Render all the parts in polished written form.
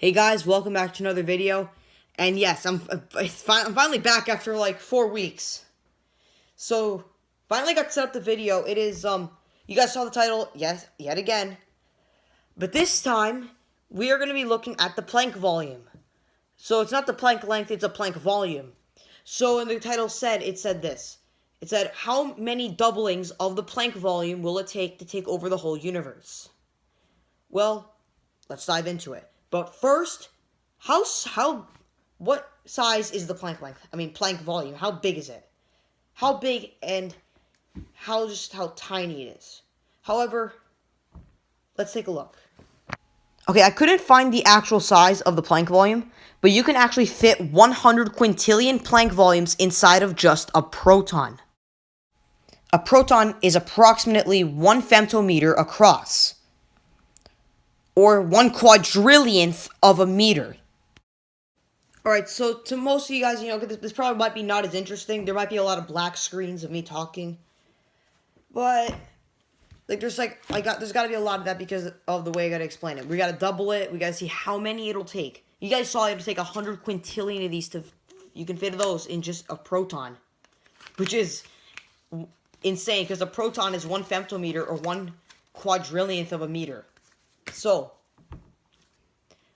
Hey guys, welcome back to another video. And yes, I'm finally back after like 4 weeks. So, finally got to set up the video. It is, you guys saw the title, yes, yet again. But this time, we are going to be looking at the Planck volume. So, it's not the Planck length, it's a Planck volume. So, in the title it said this. It said, how many doublings of the Planck volume will it take to take over the whole universe? Well, let's dive into it. But first, what size is the Planck length? I mean, Planck volume. How big is it? How big and how tiny it is. However, let's take a look. Okay, I couldn't find the actual size of the Planck volume, but you can actually fit 100 quintillion Planck volumes inside of just a proton. A proton is approximately 1 femtometer across, or 1 quadrillionth of a meter. Alright, so to most of you guys, this probably might be not as interesting. There might be a lot of black screens of me talking. But, there's got to be a lot of that because of the way I gotta explain it. We gotta double it. We gotta see how many it'll take. You guys saw it would take 100 quintillion of these you can fit those in just a proton. Which is insane, because a proton is 1 femtometer, or 1 quadrillionth of a meter. So,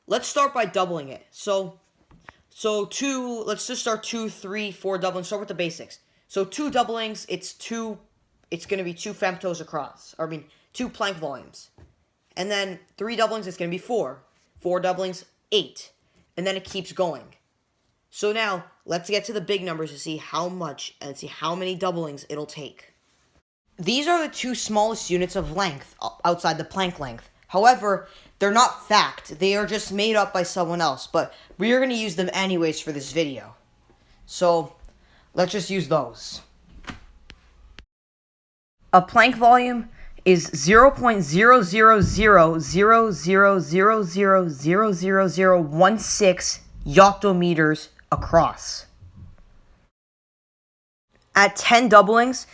let's start by doubling it. So let's just start 2, 3, 4 doublings. Start with the basics. So 2 doublings, it's going to be 2 femtos across. 2 Planck volumes. And then 3 doublings, it's going to be 4. 4 doublings, 8. And then it keeps going. So now, let's get to the big numbers to see how much and see how many doublings it'll take. These are the 2 smallest units of length outside the Planck length. However, they're not fact. They are just made up by someone else. But we are going to use them anyways for this video. So, let's just use those. A Planck volume is 0.00000000016 Yoctometers across. At 10 doublings,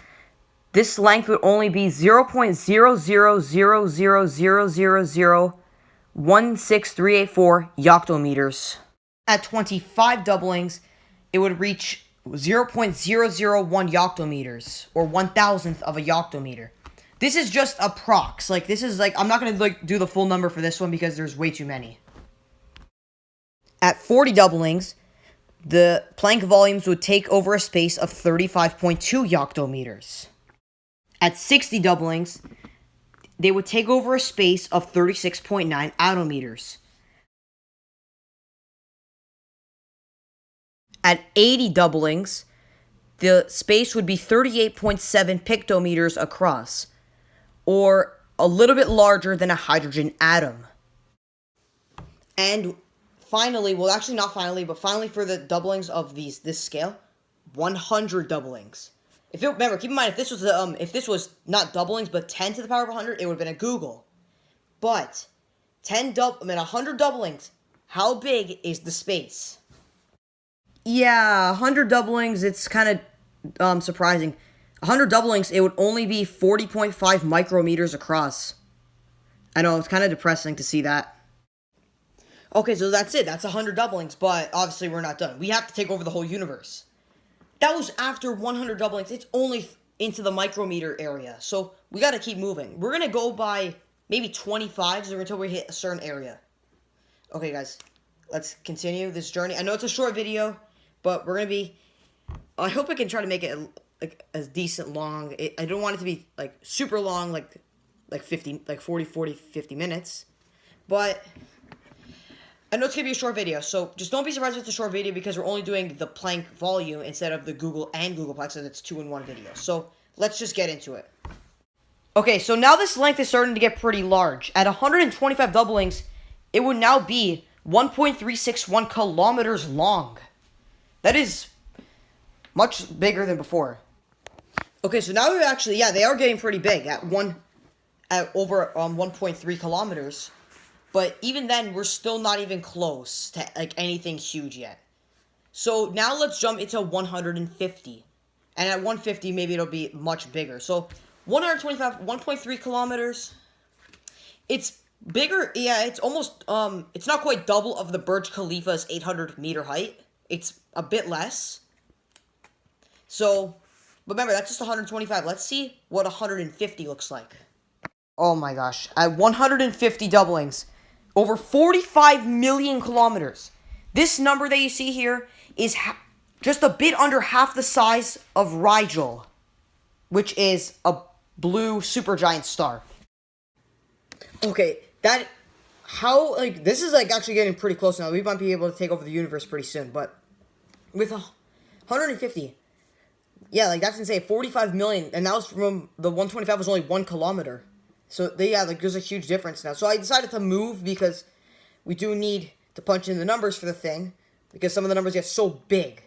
this length would only be 0.00000001638 Yoctometers. At 25 doublings, it would reach 0.001 Yoctometers, or 1,000th of a Yoctometer. This is just approx. I'm not going to do the full number for this one because there's way too many. At 40 doublings, the Planck volumes would take over a space of 35.2 Yoctometers. At 60 doublings, they would take over a space of 36.9 Attometers. At 80 doublings, the space would be 38.7 Picometers across, or a little bit larger than a hydrogen atom. And finally, well, actually not finally, but finally for the doublings of this scale, 100 doublings. Remember, keep in mind, if this was not doublings, but 10 to the power of 100, it would have been a Google. But 100 doublings. How big is the space? Yeah, 100 doublings. It's kind of surprising. 100 doublings, it would only be 40.5 micrometers across. I know, it's kind of depressing to see that. Okay, so that's it. That's 100 doublings, but obviously we're not done. We have to take over the whole universe. That was after 100 doublings. It's only into the micrometer area. So, we gotta keep moving. We're gonna go by maybe 25s until we hit a certain area. Okay, guys. Let's continue this journey. I know it's a short video, but we're gonna be... I hope I can try to make it as decent long. I don't want it to be, super long, like 50 minutes. But... I know it's going to be a short video, so just don't be surprised if it's a short video because we're only doing the Planck volume instead of the Google and Googleplex, so it's 2-in-1 video. So, let's just get into it. Okay, so now this length is starting to get pretty large. At 125 doublings, it would now be 1.361 kilometers long. That is much bigger than before. Okay, so now we're actually, they are getting pretty big at over 1.3 kilometers. But even then, we're still not even close to, anything huge yet. So, now let's jump into 150. And at 150, maybe it'll be much bigger. So, 125, 1.3 kilometers. It's Bigger, yeah, it's almost, it's not quite double of the Burj Khalifa's 800-meter height. It's a bit less. So, but remember, that's just 125. Let's see what 150 looks like. Oh my gosh. At 150 doublings, over 45 million kilometers. This number that you see here is just a bit under half the size of Rigel, which is a blue supergiant star. Okay, this is, like, actually getting pretty close now. We might be able to take over the universe pretty soon, but with 150, yeah, like, that's insane. 45 million, and that was from, the 125 was only 1 kilometer. So, there's a huge difference now. So, I decided to move because we do need to punch in the numbers for the thing, because some of the numbers get so big.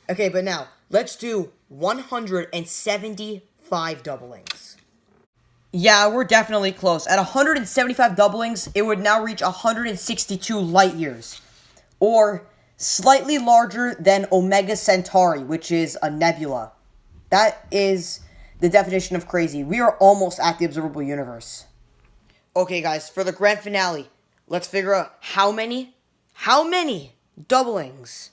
Okay, but now, let's do 175 doublings. Yeah, we're definitely close. At 175 doublings, it would now reach 162 light years, or slightly larger than Omega Centauri, which is a nebula. That is the definition of crazy. We are almost at the observable universe. Okay, guys, for the grand finale, let's figure out how many doublings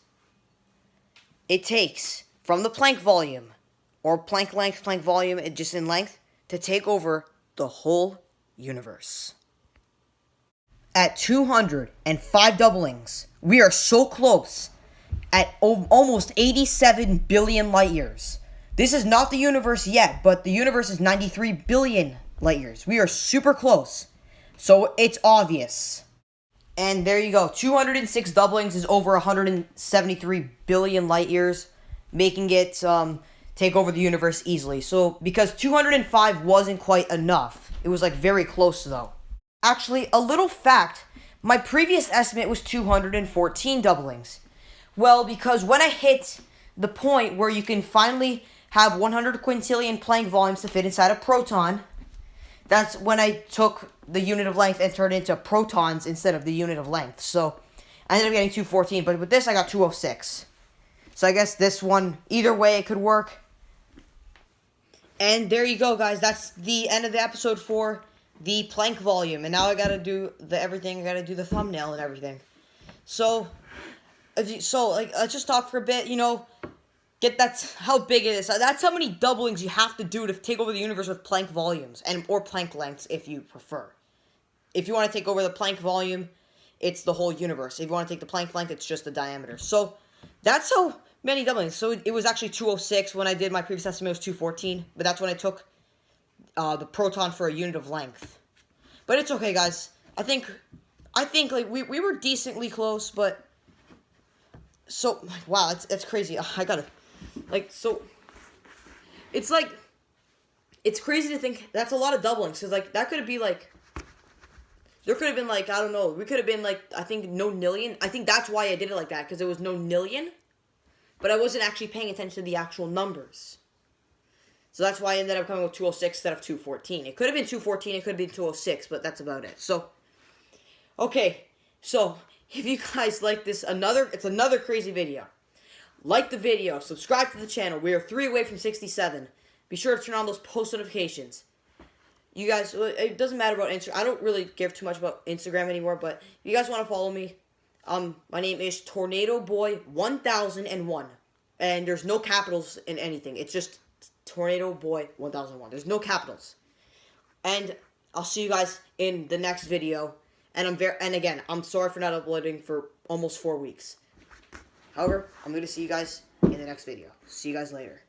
it takes from the Planck volume, or Planck length, Planck volume, just in length, to take over the whole universe. At 205 doublings, we are so close, at almost 87 billion light years. This is not the universe yet, but the universe is 93 billion light years. We are super close, so it's obvious. And there you go. 206 doublings is over 173 billion light years, making it take over the universe easily. So, because 205 wasn't quite enough. It was, like, very close, though. Actually, a little fact. My previous estimate was 214 doublings. Well, because when I hit the point where you can finally have 100 quintillion Planck volumes to fit inside a proton, that's when I took the unit of length and turned it into protons instead of the unit of length. So, I ended up getting 214, but with this, I got 206. So, I guess this one, either way, it could work. And there you go, guys. That's the end of the episode for the Planck volume. And now I gotta do everything. I gotta do the thumbnail and everything. So let's just talk for a bit, get how big it is. That's how many doublings you have to do to take over the universe with Planck volumes, or Planck lengths if you prefer. If you want to take over the Planck volume, it's the whole universe. If you want to take the Planck length, it's just the diameter. So that's how many doublings. So it was actually 206 when I did my previous estimate. It was 214, but that's when I took the proton for a unit of length. But it's okay, guys. I think like we were decently close, but so wow, it's crazy. I gotta it's like it's crazy to think that's a lot of doublings, because like that could be like there could have been like, I don't know, we could have been like, I think no nillion. I think that's why I did it like that, because there was no nillion. But I wasn't actually paying attention to the actual numbers. So that's why I ended up coming with 206 instead of 214. It could have been 214, it could have been 206, but that's about it. So, okay. So, if you guys like this, it's another crazy video. Like the video, subscribe to the channel. We are 3 away from 67. Be sure to turn on those post notifications. You guys, it doesn't matter about Instagram. I don't really give too much about Instagram anymore, but if you guys want to follow me, my name is Tornado Boy 1001, and there's no capitals in anything. It's just Tornado Boy 1001. There's no capitals. And I'll see you guys in the next video. And again, I'm sorry for not uploading for almost 4 weeks. However, I'm going to see you guys in the next video. See you guys later.